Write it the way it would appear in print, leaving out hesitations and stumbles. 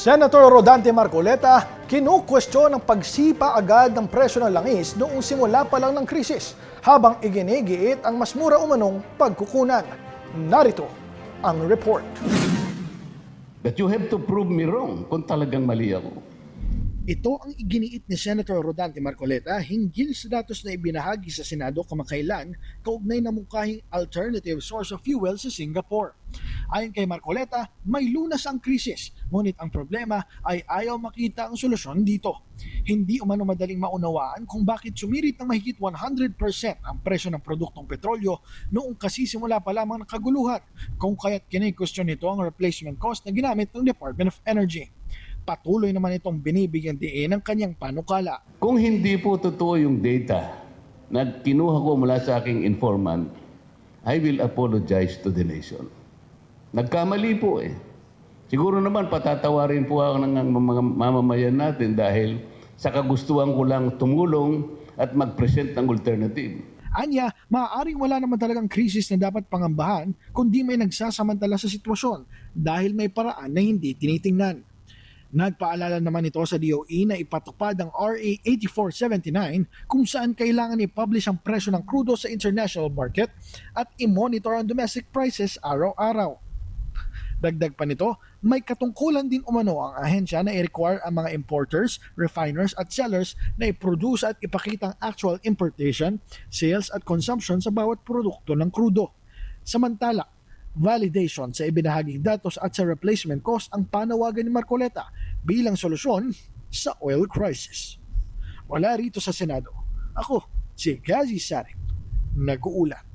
Senator Rodante Marcoleta, kinukwestiyon ang pagsipa agad ng presyo ng langis noong simula pa lang ng krisis, habang iginigiit ang mas mura umanong pagkukunan. Narito ang report. But you have to prove me wrong kung talagang mali ako. Ito ang iginiit ni Senator Rodante Marcoleta hinggil sa datos na ibinahagi sa Senado kamakailan kaugnay na mukahing alternative source of fuel sa Singapore. Ayon kay Marcoleta, may lunas ang krisis, ngunit ang problema ay ayaw makita ang solusyon dito. Hindi umano madaling maunawaan kung bakit sumirit ng mahigit 100% ang presyo ng produktong petrolyo noong kasisimula pa lamang ng kaguluhan, kung kaya't kinikwestiyon nito ang replacement cost na ginamit ng Department of Energy. Patuloy naman itong binibigyan diin ng kanyang panukala. Kung hindi po totoo yung data na kinuha ko mula sa aking informant, I will apologize to the nation. Nagkamali po eh. Siguro naman patatawarin po ako ng mga mamamayan natin dahil sa kagustuhan ko lang tumulong at mag-present ng alternative. Anya, maaaring wala naman talagang krisis na dapat pangambahan kundi may nagsasamantala sa sitwasyon dahil may paraan na hindi tinitingnan. Nagpaalala naman ito sa DOE na ipatupad ang RA 8479 kung saan kailangan i-publish ang presyo ng krudo sa international market at i-monitor ang domestic prices araw-araw. Dagdag pa nito, may katungkulan din umano ang ahensya na i-require ang mga importers, refiners at sellers na i-produce at ipakita ang actual importation, sales at consumption sa bawat produkto ng krudo. Samantala, validation sa ibinahaging datos at sa replacement cost ang panawagan ni Marcoleta bilang solusyon sa oil crisis. Wala rito sa Senado. Ako, si Gazi Sarik, nag-uulat.